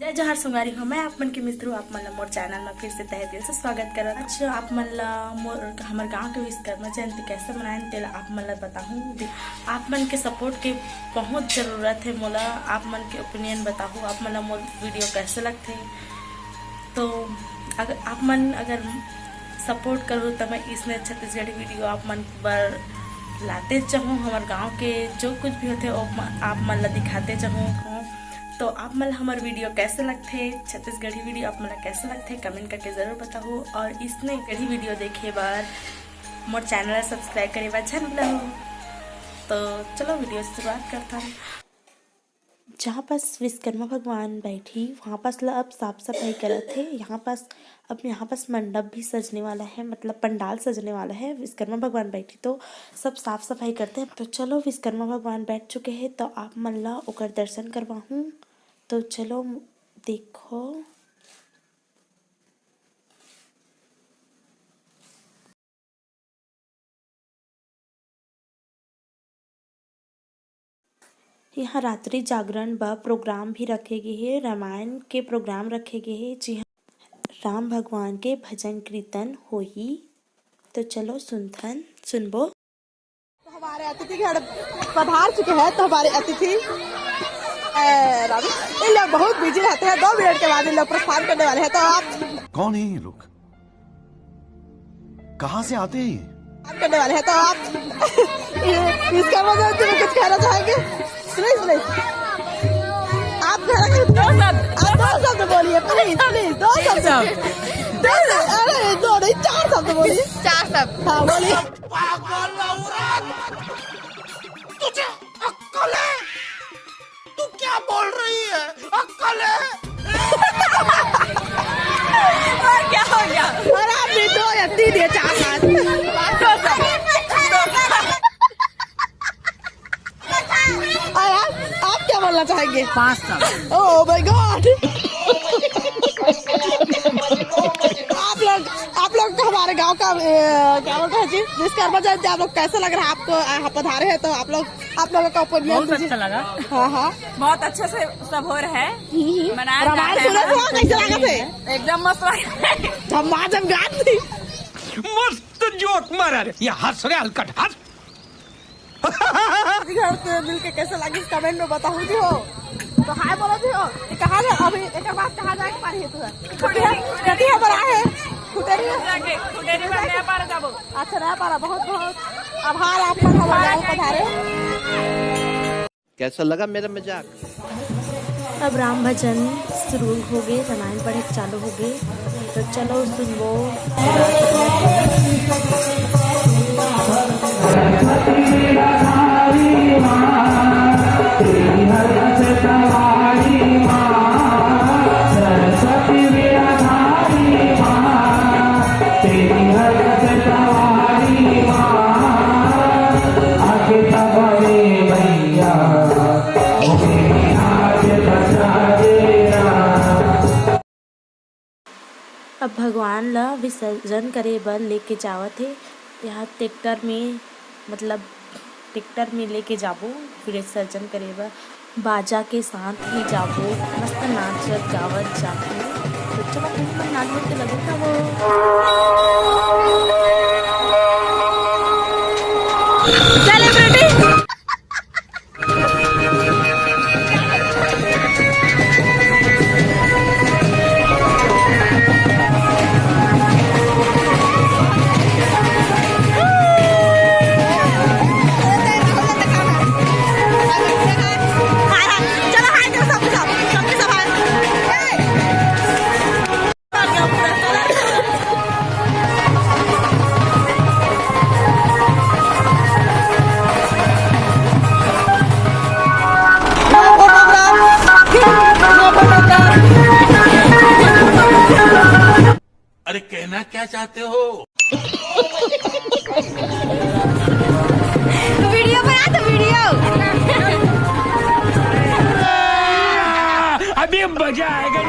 जय जोहार सुंगारी हो मैं आप मन के मित्र आप मन मोर चैनल में फिर से तहे दिल से स्वागत करत। अच्छा आप मन मोर हमार गांव के विश्वकर्मा जयंती कैसे मनाएं तेला आप मन बताहूँ। आप मन के सपोर्ट के बहुत जरूरत है मोला। आप मन के ओपिनियन बताहूँ आप मन मोर वीडियो कैसे लगते। तो अगर आप मन अगर सपोर्ट करो तो मैं इसमें छत्तीसगढ़ी वीडियो आप मन पर लाते चाहूँ। हमारे गांव के जो कुछ भी होते आप मन ला दिखाते चाहूँ। तो आप मन हमारे वीडियो कैसे लगते, छत्तीसगढ़ी वीडियो आप मन कैसे लगते कमेंट करके जरूर बताओ। और इसने गढ़ी वीडियो देखे बार मोर चैनल सब्सक्राइब करे बार झन भूलहु। तो चलो वीडियो शुरुआत करता हूँ। जहाँ पास विश्वकर्मा भगवान बैठी वहाँ पास अब साफ सफाई करत थे। यहाँ पास मंडप भी सजने वाला है, मतलब पंडाल सजने वाला है। विश्वकर्मा भगवान बैठी तो सब साफ सफाई करते हैं। तो चलो विश्वकर्मा भगवान बैठ चुके हैं तो आप मन ला ओकर दर्शन करवाहूँ। तो चलो देखो। यहाँ रात्रि जागरण व प्रोग्राम भी रखे गए हैं। रामायण के प्रोग्राम रखे गए हैं। जी हाँ, राम भगवान के भजन कीर्तन होही। तो चलो सुनबो। तो हमारे अतिथि घर पधार चुके हैं। तो हमारे अतिथि इन लोग बहुत बिजी रहते हैं। 2 मिनट के बाद इन लोग प्रस्थान करने वाले हैं। तो आप कौन है ये लोग, कहाँ से आते हैं? करने वाले हैं तो आप इसका मतलब कुछ कहना चाहेंगे? सुनिए आप दो शब्द बोलिए प्लीज 2 शब्द। अरे 2 नहीं 4 शब्द बोलिए। 4 शब्द। हाँ बोलिए। तुझे अक्कल है? तू क्या बोल रही है? अक्कल है? और क्या हो गया? और आप भी 2 या 3 या 4 आप क्या बोलना चाहेंगे? 5 शब्द। Oh my God. आप लोग हमारे गांव का क्या बोलते हैं जी विश्वकर्मा जयंती आप लोग कैसे लग रहा है आपको? यहाँ पधारे हैं तो आप लोगों का ओपिनियन बहुत अच्छा लगा। हाँ बहुत अच्छे से सब हो रहा है। रामायण सुने थे कैसे लगा थे? एकदम मस्त लगा। हम गात थी। मस्त जोक मारा रे। ये हंस रहे हलकट हंस। मिल के कैसे लगी कमेंट में बताओ जी हो। तो हाय बोलो जी हो। कहाँ है अभी एक बार कहाँ जाके पारी है तुझे है बड़ा है खुटेरी में नया पारा जाबो। अच्छा नया पारा बहुत आभार आपका हमारे गाँव पधारे। कैसा लगा मेरा मजाक? अब राम भजन शुरू हो गए, रामायण पढ़े चालू हो गए। तो चलो सुनबो। अब भगवान ला विसर्जन करे बर लेके जावत है। यहाँ ट्रैक्टर में लेके जाबो विसर्जन करे बर। बाजा के साथ ही जाबो, मस्त नाचत गावत जाबो। तो चलो नाच के लगे था सेलिब्रिटी। अरे कहना क्या चाहते हो? वीडियो बना तो वीडियो। अभी मजा आएगा।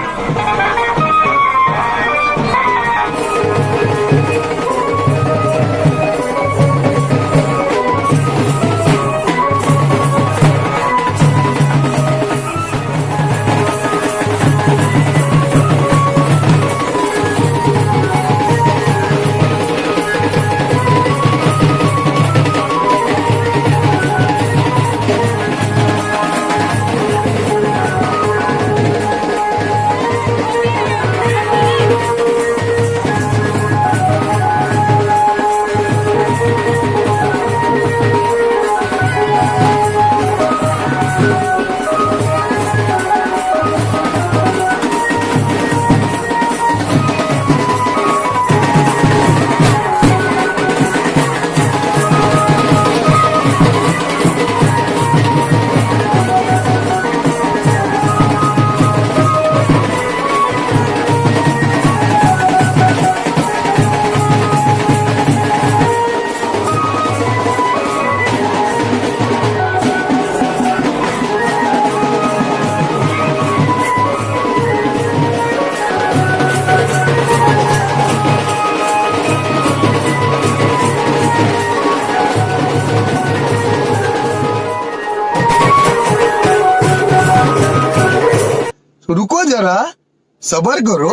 रुको जरा, सबर करो।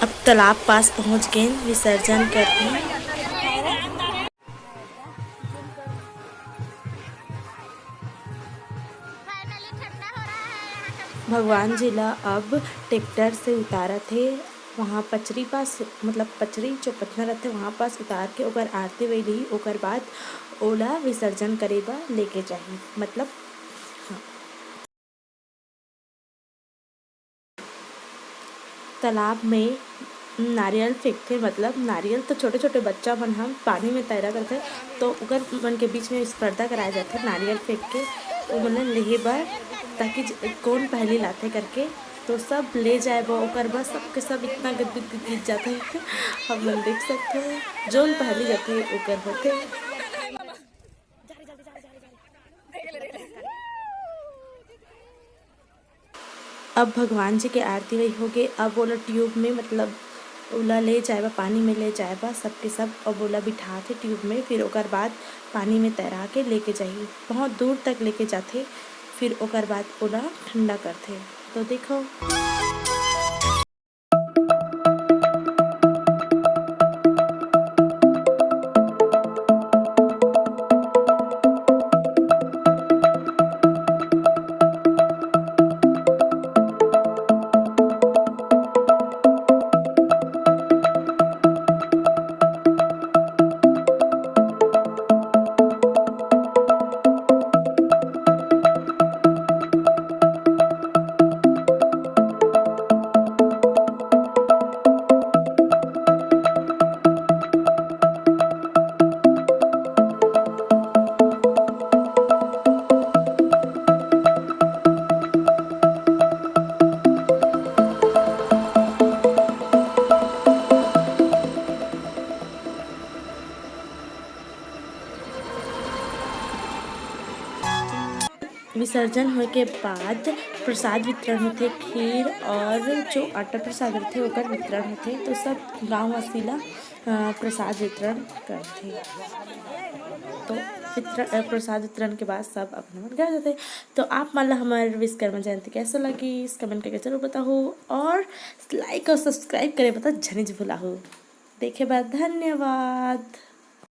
अब तालाब पास पहुंच गए विसर्जन करके। भगवान जी ला अब ट्रैक्टर से उतारा थे वहाँ पचरी पास, मतलब पचरी जो पटना रहते वहाँ पास उतार के ओकर आरती वही रही। ओकर बाद ओला विसर्जन करेगा लेके जाही, मतलब हाँ। तालाब में नारियल फेंकते, मतलब नारियल तो छोटे छोटे बच्चा मन हम पानी में तैरा करते तो ओकर मन के बीच में स्पर्धा कराए जाते नारियल फेंक के वो मन लेहे बर, ताकि कौन पहली लाते करके तो सब ले जाए वो ओकर बस सबके सब इतना गदगद गीत जाते हैं हम लोग देख सकते हैं। जोन पहली जाते ओकर होते। अब भगवान जी के आरती वही हो गए। अब ओला ट्यूब में, मतलब ओला ले जाएगा पानी में ले जाएगा सबके सब। अब ओला बिठा थे ट्यूब में, फिर ओकर बाद पानी में तैरा के लेके जाइए, बहुत दूर तक लेके जाते। फिर ओकर बाद ओला ठंडा करते। तो देखो विसर्जन होने के बाद प्रसाद वितरण होते, खीर और जो आटा प्रसाद रहते ओकर वितरण होते। तो सब गाँव वासी ला प्रसाद वितरण करते। तो प्रसाद वितरण के बाद सब अपने मन घर जाते। तो आप मान ला हमारे विश्वकर्मा जयंती कैसे लगी इस कमेंट करके जरूर बताओ, और लाइक और सब्सक्राइब करे बता झनिज भुला हो। देखे बाद धन्यवाद।